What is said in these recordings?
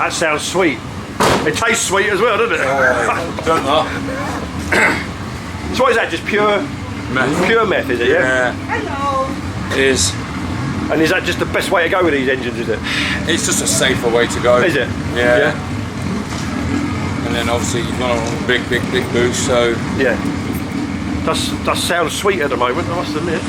That sounds sweet. It tastes sweet as well, doesn't it? Don't know. So what is that, just pure meth? Pure meth, is it, yeah? Hello. It is. And is that just the best way to go with these engines, is it? It's just a safer way to go. Is it? Yeah. And then obviously you've got a big boost, so... Yeah. Does sound sweet at the moment, I must admit.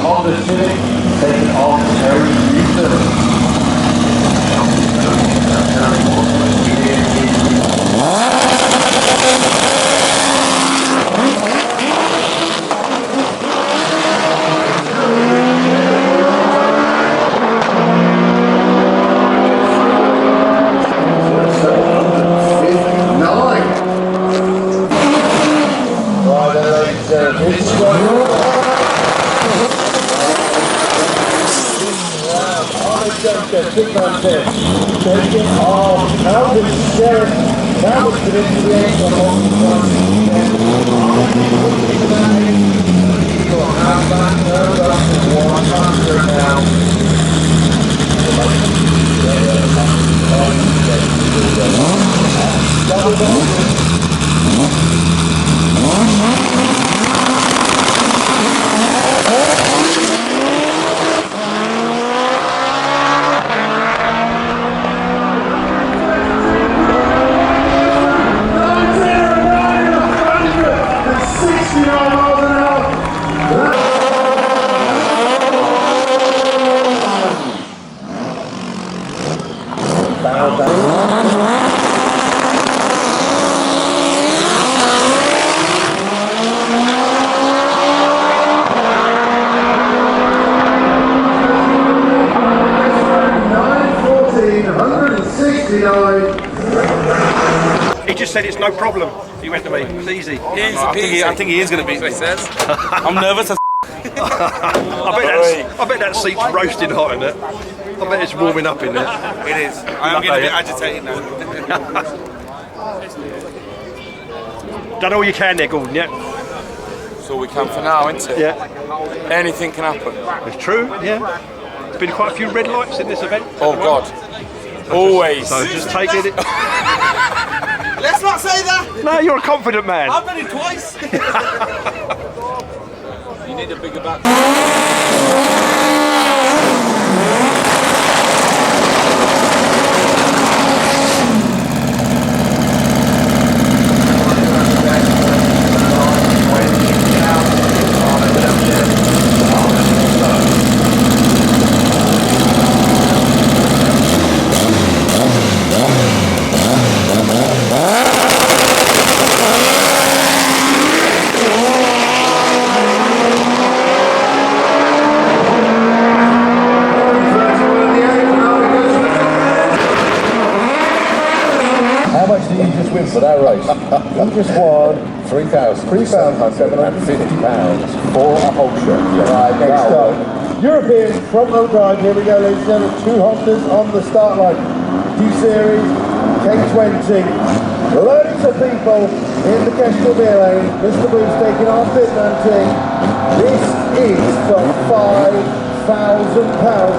Honda Civic taking off Big Man Ting, taking off Ahmed Jamshaid. That was the incident of He just said it's no problem. He went to me. It's easy. I think he is going to beat me. I'm nervous as I bet that seat's roasting hot in it. I bet it's warming up in there. It is. I am getting a bit agitated now. Done all you can there, Gordon, yeah? That's all we can for now, isn't it? Yeah. Anything can happen. It's true, yeah. There's been quite a few red lights in this event. Oh, God. Always. So just take it. Let's not say that. No, you're a confident man. I've done it twice. You need a bigger back. For that race, you just won £3,750 for a whole show. Right, next up, European front row drive. Here we go, ladies and gentlemen. 2 Hondas on the start line. D-Series, K20. Loads of people in the Kestrel beer lane. Mr. Boo's taking off Big Man Ting. This is for £5,000,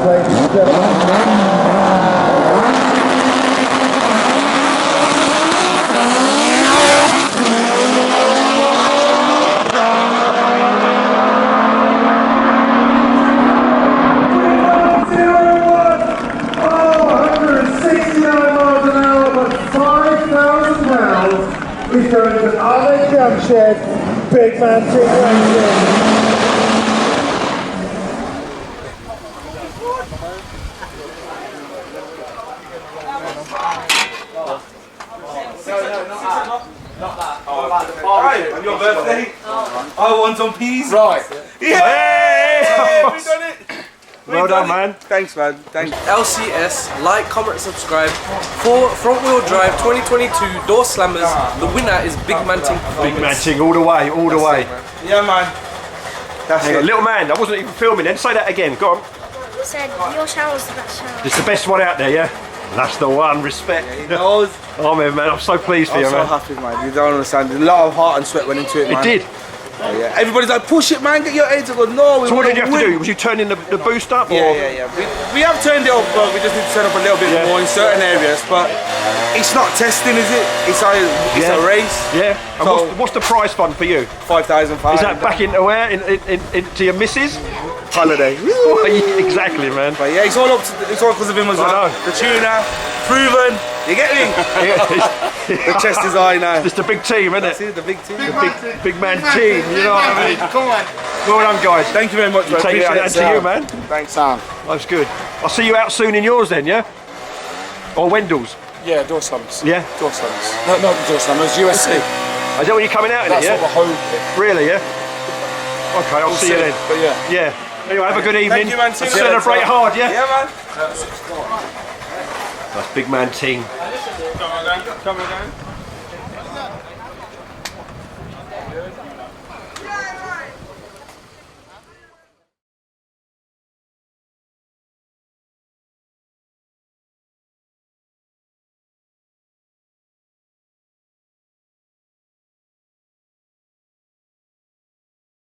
ladies and gentlemen. returns to Ahmed Jamshaid, Big Man Ting Racing. On your birthday, I want some peas. Right. Yeah, we done it. Well done, man. Thanks, man. Thanks. LCS, like, comment, subscribe. For front wheel drive 2022 Doorslammers, the winner is Big Man Ting. Big Man Ting, all the way, all the way. Yeah, man. That's Hang on, it. little man, I wasn't even filming then. Say that again, go on. Said your channel's the best channel. It's the best one out there, yeah? That's the one, respect. He knows. Oh man, I'm so pleased for I'm you, so man. happy, man. You don't understand. A lot of heart and sweat went into it, man. It did. Oh, yeah. Everybody's like, push it, man. Get your aids. I go, no. So what did you have to do? Was you turning the boost up? Or? Yeah. We have turned it up, but we just need to turn up a little bit more in certain areas. But it's not testing, is it? It's a race. Yeah. And So- what's the prize fund for you? 5,500. Is that back into where? Into your missus? holiday? Oh, yeah, exactly, man. But yeah, it's all up to it's all because of him as well. know. The tuner, proven. You get me? The chest is high now. It's the big team, isn't it? See the big team. Big man team, you know what I mean? Come on. Well done, guys. Thank you very much, man. Take it Appreciate out to you, man. Thanks, Sam. That's good. I'll see you out soon in yours then, yeah? Or Wendell's? Yeah, Doorslammers. Yeah? Doorslammers. No, not Doorslammers, USC. Is that when you're coming out in That's it, yeah? what we're hoping. Really, yeah? Okay, I'll see you then. But yeah. Yeah. Anyway, have a good evening. Thank you, man. See you Celebrate later. hard, yeah? Yeah, man. That's Big Man Ting. Come on, Dan.